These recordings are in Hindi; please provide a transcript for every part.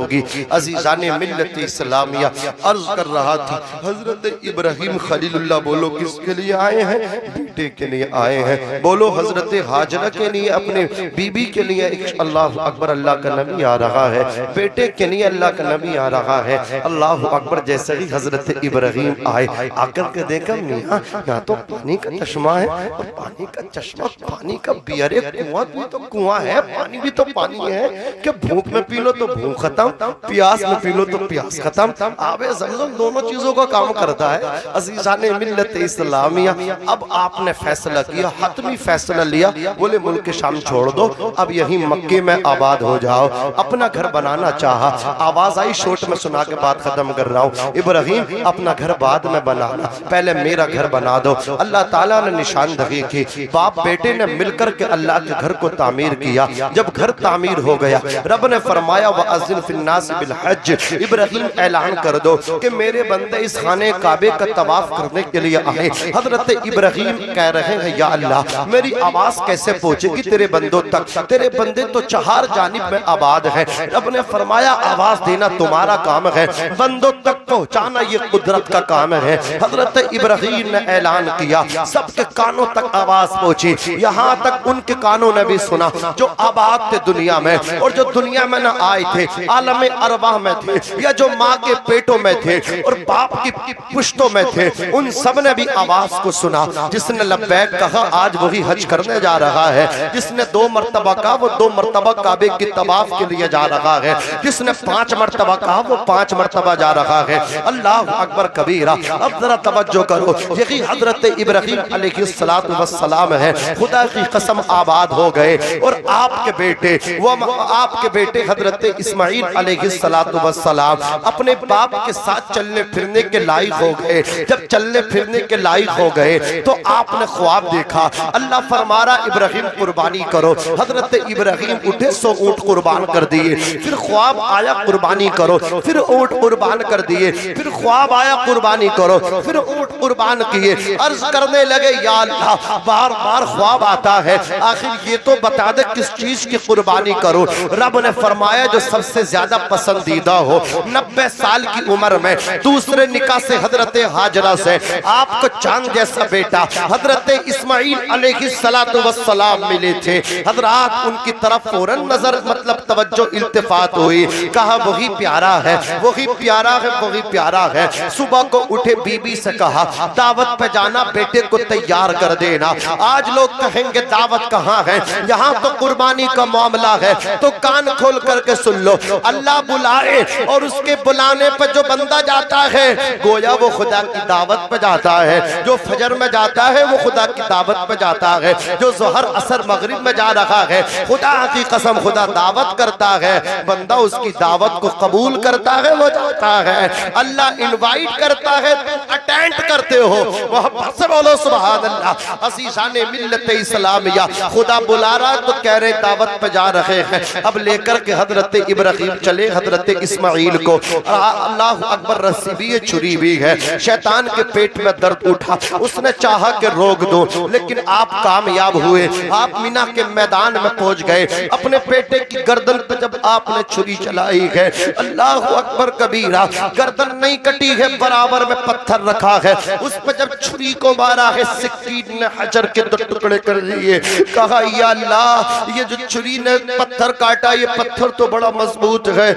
होगी। अजीज़ाने मिल्लत इस्लामिया, अर्ज कर रहा था हजरत इब्राहिम खलीलुल्लाह बोलो किसके लिए आए हैं? बेटे के लिए आए हैं। बोलो हजरत हाजरा के लिए, अपने बीबी के लिए। अल्लाह अकबर, अल्लाह का नबी आ रहा है। बेटे के लिए अल्लाह का नबी आ रहा है। अल्लाह अकबर। जैसे ही हजरत इब्राहिम आए, आकर के देखा यहाँ तो पानी का चश्मा है, और पानी का चश्मा, पानी का बियर, कुआं भी तो कुआं है, पानी भी तो पानी है। कि भूख में पी लो तो भूख खत्म, प्यास में पी लो तो प्यास खत्म। आबे ज़मज़म दोनों चीजों का काम करता है। अज़ीज़ाने मिल्लत इस्लामिया, अब आपने फैसला किया, हतमी फैसला लिया। बोले मुल्क शाम छोड़ दो, अब यही मक्के में आबाद हो जाओ। अपना घर बनाना चाहा। आवाज आई, शोट में सुना के बात खत्म कर रहा हूँ। इब्राहिम अपना घर बाद में बनाना, पहले मेरा घर बना दो। अल्लाह ताला ने निशानदही की, बाप बेटे ने मिलकर के अल्लाह के घर को तामीर किया। जब घर तामीर हो गया, रब ने फरमाया वअज़्ज़िन फिन्नास बिल हज, इब्राहिम ऐलान कर दो कि मेरे बंदे इस खाने काबे का तवाफ करने के लिए आए। हजरत इब्राहिम कह रहे हैं या अल्लाह, मेरी आवाज कैसे पहुंचेगी तेरे बंदों तक? तेरे बंदे तो चार जानिब में आबाद है। रब ने फरमाया आवाज देना तुम्हारा काम है, बंदों तक पहुंचाना ये कुदरत का काम है। हजरत इब्राहिम ने ऐलान किया, सबके कानों तक आवाज पहुंची। यहाँ तक उनके कानों ने भी सुना जो आबाद थे दुनिया में, और जो दुनिया में न आए थे, आलम अरवाह में थे, या जो माँ के पेटों में थे और बाप की पुश्तों में थे, उन सब ने भी आवाज को सुना। जिसने लब्बैक कहा आज वही हज करने जा रहा है। जिसने 2 मरतबा कहा वो 2 मरतबा काबे की तवाफ के लिए जा रहा है। जिसने 5 मरतबा कहा वो 5 मरतबा जा रहा है। अल्लाह अकबर कबीरा। अब जरा तवज्जो करो, यही हजरत इब्राहिम अलैहिस्सलातु वस्सलाम है। खुदा की कसम आबाद हो गए, और आपके बेटे, वो आपके बेटे हजरत इस्माइल अलैहिस्सलातु वस्सलाम अपने बाप के साथ चलने फिरने के लायक हो गए। जब चलने फिरने के लायक हो गए तो आपने ख्वाब देखा। अल्लाह फरमारा इब्राहिम कुर्बानी करो। हजरत इब्राहिम उठे, 100 ऊंट कुर्बान कर दिए। फिर ख्वाब आया कुर्बानी करो, फिर ऊंट कुर्बान कर दिए। फिर ख्वाब आया कुर्बानी करो, फिर ऊंट कुर्बान किए। अर्ज करने लगे या अल्लाह, बार बार ख्वाब आता है, आखिर ये तो बता दे किस चीज की कुर्बानी करो। रब ने फरमाया जो सबसे ज्यादा पसंदीदा हो। 90 साल की उम्र में दूसरे निकाह से हजरत हाजरा से आपको चांद जैसा बेटा हजरत इस्माइल अलैहिस्सलातु वस्सलाम मिले थे। हजरात उनकी तरफ फौरन नजर मतलब तवज्जो इल्तिफात हुई। कहा वही प्यारा है, वही प्यारा है, वही प्यारा है। सुबह को उठे, बीबी से कहा दावत पे जाना, बेटे को तैयार कर देना। आज लोग कहेंगे दावत कहाँ है, यहाँ तो कुर्बानी का मामला है। तो कान खोल करके सुन लो, अल्लाह बुलाए और उसके बुलाने पर जो बंदा जाता है गोया वो खुदा की दावत पे जाता है। जो फजर में जाता है वो खुदा की दावत पे जाता है। जो ज़ोहर असर मगरिब में जा रहा है, खुदा की कसम खुदा दावत करता है, बंदा उसकी दावत को कबूल करता है, वो जाता है। अल्लाह इनवाइट करता है, तुम अटेंड करते हो। मोहब्बत से बोलो सुभान अल्लाह। अज़ीज़ाने मिल्लत इस्लामिया, खुदा बुला रहा तो कह रहे दावत पे जा रहे हैं। अब लेकर के हजरत इब्राहिम चले हजरत इस्माइल को। अल्लाह अकबर, रस्सी भी है, छुरी भी है। शैतान के पेट में दर्द उठा, उसने चाहा कि रोक दो, लेकिन आप कामयाब हुए। आप मीना के मैदान में पहुंच गए। अपने बेटे की गर्दन पे जब आपने छुरी चलाई है, अल्लाह अकबर कबीरा, गर्दन नहीं कटी है, बराबर में पत्थर रखा है। उस पर जब छुरी को मारा है, सिक्कीन ने हजर के 2 टुकड़े कर दिए। कहा या अल्लाह, ये जो छुरी ने पत्थर काटा, ये पत्थर तो बड़ा मजबूत है,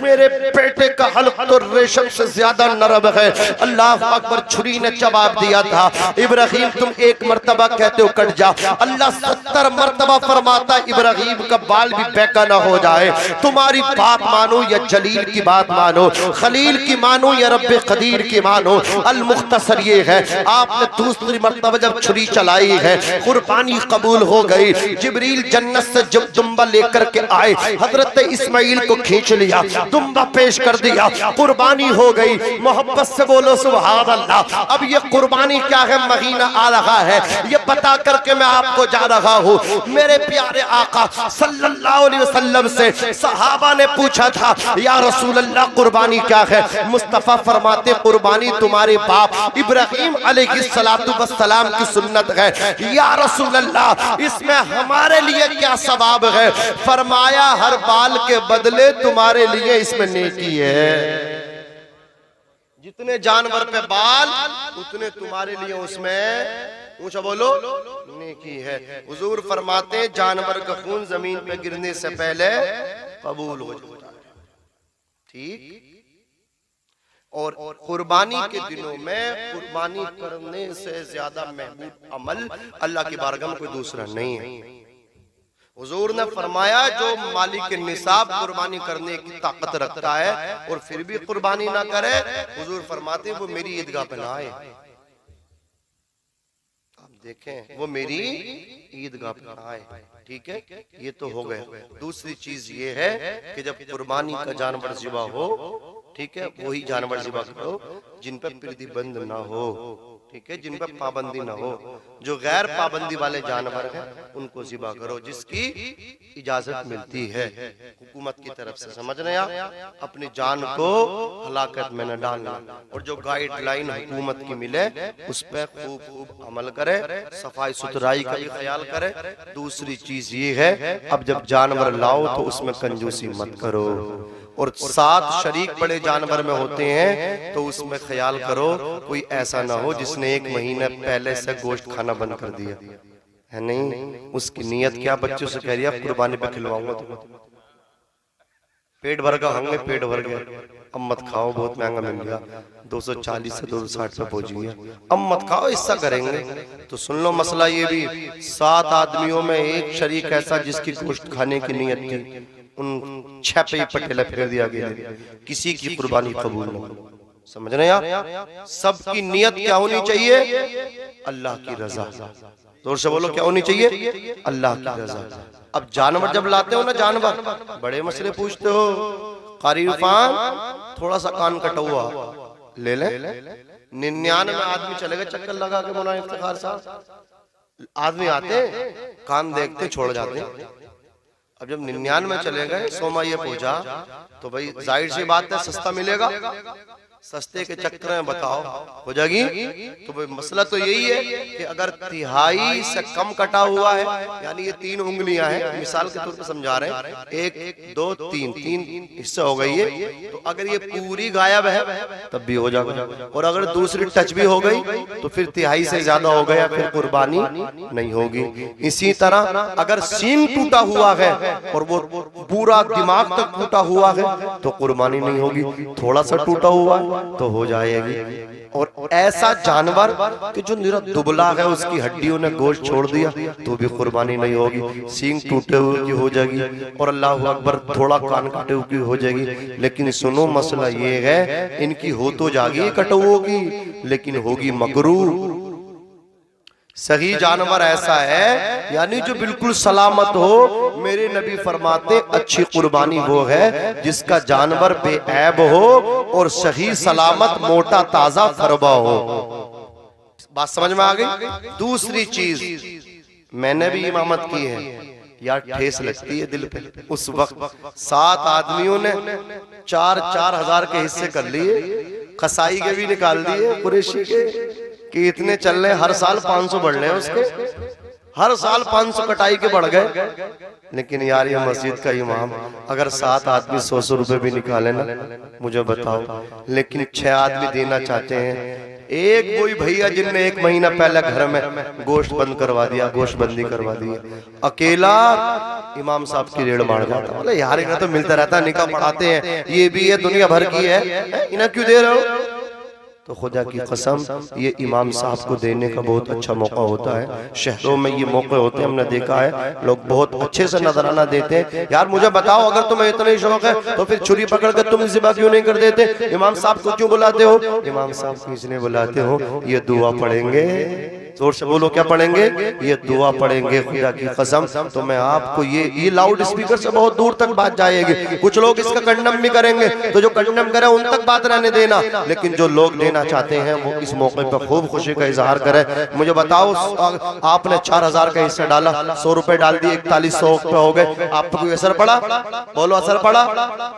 मेरे बेटे का हल्क तो रेशम से ज्यादा नरम है। अल्लाह अकबर, छुरी ने जवाब दिया था इब्राहिम तुम 1 मरतबा कहते हो कट जा, अल्लाह 70 मरतबा फरमाता इब्राहिम का बाल भी बेका ना हो जाए। तुम्हारी बात मानो या जलील की बात मानो, खलील की मानो या रब्बे कदीर की मानो। अल मुख्तसर ये है, आपने दूसरी मरतबा जब छुरी चलाई है, कुर्बानी कबूल हो गई। जिब्रील जन्नत से जब दुम्बा लेकर के आए, हजरत इस्माइल को खींच लिया, दुम्बा पेश कर दिया, कुर्बानी हो गई। मोहब्बत से बोलो सुभान अल्लाह। अब ये कुर्बानी क्या है, महीना आ रहा है, ये बता करके मैं आपको जा रहा हूँ। मेरे प्यारे आका सल्लल्लाहु अलैहि वसल्लम से सहाबा ने पूछा था या रसूल अल्लाह कुर्बानी क्या है? मुस्तफा फरमाते कुर्बानी तुम्हारे बाप इब्राहिम अलैहिस्सलातु वस्सलाम की सुन्नत है। या रसूल अल्लाह इसमें हमारे लिए क्या सवाब है? फरमाया हर बाल के बदले तुम तुम्हारे लिए इसमें नेकी है। जितने जानवर पे बाल उतने तुम्हारे लिए उसमें ऊंचा बोलो नेकी है। हुजूर फरमाते हैं जानवर का खून जमीन पे गिरने से पहले कबूल हो जाता है, ठीक। और कुर्बानी के दिनों में कुर्बानी करने से ज्यादा महबूब अमल अल्लाह की बारगाह में कोई दूसरा नहीं है। हुजूर ने फरमाया जो मालिक के निसाब कुर्बानी करने की ताकत रखता है और फिर भी कुर्बानी ना करे, हुजूर फरमाते हैं वो मेरी ईदगाह पे ना आए। आप देखें वो मेरी ईदगाह पे ना आए, ठीक है। ये तो हो गया। दूसरी चीज ये है कि जब कुर्बानी का जानवर ज़िबा हो, ठीक है, वही जानवर ज़िबा करो जिन पर प्रतिबंध ना हो, ठीक है, जिन पर पाबंदी ना हो। जो गैर पाबंदी वाले जानवर हैं उनको ज़िबा करो जिसकी इजाजत मिलती है हुकूमत की तरफ से, समझ रहे आप। अपनी जान को हलाकत में न डालना और जो गाइडलाइन हुकूमत की मिले उस पर खूब खूब अमल करे, सफाई सुथराई का भी ख्याल करे। दूसरी चीज ये है अब जब जानवर लाओ तो उसमें कंजूसी मत करो, और 7 शरीक बड़े जानवर में होते हैं तो उसमें ख्याल करो कोई ऐसा ना हो जिसने 1 महीने पहले से गोश्त खाना बंद कर दिया है। नहीं, उसकी नीयत क्या, बच्चों से कह रही है कुर्बानी पे खिलवाऊंगा तो पेट भर का होंगे, पेट भर गया, अब मत खाओ, बहुत महंगा मिल गया, 240 से 260 पे पहुंच गया, अब मत खाओ, ऐसा करेंगे। तो सुन लो मसला ये भी, 7 आदमियों में 1 शरीक ऐसा जिसकी गोश्त खाने की नीयत थी, उन 6 पे ही पटेला फेर दिया गया, किसी की कुर्बानी कबूल न हो। समझ रहे हैं आप। सबकी नीयत क्या होनी चाहिए, अल्लाह की रजा। जोर से बोलो क्या होनी चाहिए, अल्लाह की रजा। अब जानवर जब लाते हो ना, जानवर बड़े मसले पूछते हो, कारी इरफान थोड़ा सा कान कटा हुआ ले ले, 99 आदमी चले गए चक्कर लगा के मौलाना इफ्तिखार साहब, आदमी आते कान देखते छोड़ जाते। अब जब 99 में चले गए, 100 ये पहुंचा तो भाई जाहिर सी बात है सस्ता मिलेगा, सस्ते के चक्कर में बताओ हो जाएगी। तो भाई मसला तो यही है कि अगर तिहाई से कम कटा हुआ है, यानी ये 3 उंगलियां हैं, मिसाल के तौर पर समझा रहे हैं, 1 2 3 हिस्से हो गई है, तो अगर ये पूरी गायब है तब भी हो जाएगा, और अगर दूसरी टच भी हो गई तो फिर तिहाई से ज्यादा हो गया, फिर कुर्बानी नहीं होगी। इसी तरह अगर सींग टूटा हुआ है और वो पूरा दिमाग तक टूटा हुआ है तो कुर्बानी नहीं होगी, थोड़ा सा टूटा हुआ तो हो जाएगी। और ऐसा जानवर कि जो निरा दुबला है, उसकी हड्डियों ने गोश्त छोड़ दिया तो भी कुर्बानी नहीं होगी, सींग टूटे हुए की हो जाएगी, और अल्लाह अकबर थोड़ा कान काटे हुए की हो जाएगी। लेकिन सुनो मसला ये है, इनकी हो तो जाएगी कटुओं की, लेकिन होगी मकरूह। सही जानवर ऐसा है यानी जो बिल्कुल सलामत हो। मेरे नबी फरमाते अच्छी कुर्बानी वो है जिसका जानवर बेऐब हो और सही सलामत मोटा ताजा फरबा हो। बात समझ में आ गई। दूसरी चीज मैंने भी इमामत की है यार, ठेस लगती है दिल पे। उस वक्त 7 आदमियों ने 4-4 हजार के हिस्से कर लिए, कसाई के भी निकाल दिए कुरैशी के, कि इतने चल रहे, हर साल 500 बढ़ रहे हैं उसके, हर साल 500 कटाई के बढ़ गए। लेकिन यार ये मस्जिद का इमाम अगर 7 आदमी 100-100 रुपए भी निकाले ना, मुझे बताओ, लेकिन 6 आदमी देना चाहते हैं। एक कोई भैया जिनने 1 महीना पहले घर में गोश्त बंद करवा दिया, गोश्त बंदी करवा दी, अकेला इमाम साहब की रेड़ मार जाता। बोले यार इन्हें तो मिलता रहता, निकाह पढ़ाते हैं, ये भी है दुनिया भर की है, इन्हें क्यों दे रहे हो। तो खुदा की कसम ये इमाम साहब को देने का बहुत अच्छा मौका होता है। शहरों में ये मौके होते हैं, हमने देखा है, लोग बहुत अच्छे से नजराना देते हैं। यार मुझे बताओ अगर तुम्हें इतना ही शौक है तो फिर छुरी पकड़ कर तुम ज़िबा क्यों नहीं कर देते, इमाम साहब को क्यों बुलाते हो। इमाम साहब को इसलिए बुलाते हो, ये दुआ पढ़ेंगे, जोर से बोलो क्या पढ़ेंगे, ये दुआ पढ़ेंगे। खुदा की कसम तो मैं आपको ये लाउड स्पीकर से बहुत दूर तक बात जाएगी। कुछ लोग इसका कंडम भी करेंगे, तो जो कंडम करे उन तक बात रहने देना, लेकिन जो लोग देना चाहते हैं वो इस मौके पर खूब खुशी का इजहार करें। मुझे बताओ आपने 4000 का हिस्सा डाला, 100 रुपए डाल दिए, 4100 पे हो गए, आपको कोई असर पड़ा, बोलो असर पड़ा,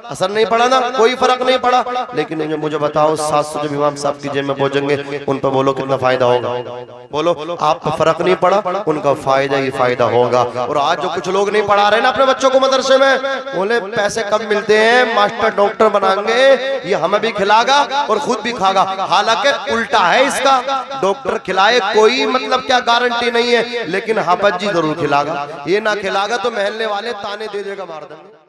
असर नहीं पड़ा ना, कोई फर्क नहीं पड़ा। लेकिन मुझे बताओ 700 जब इमाम साहब की जेब में पहुंचेंगे उन पर बोलो कितना फायदा होगा, बोलो बोलो आप फर्क नहीं पड़ा, उनका फायदा ही फायदा होगा। और आज जो कुछ लोग नहीं पढ़ा रहे ना अपने बच्चों को मदरसे में, बोले पैसे कम मिलते हैं, मास्टर डॉक्टर बनाएंगे, ये हमें भी खिलागा और खुद भी खागा। हालांकि उल्टा है इसका, डॉक्टर खिलाए कोई मतलब क्या गारंटी नहीं है, लेकिन हाफज जी जरूर खिलागा। ये ना खिलागा तो महल्ले वाले ताने दे देगा, मार देंगे।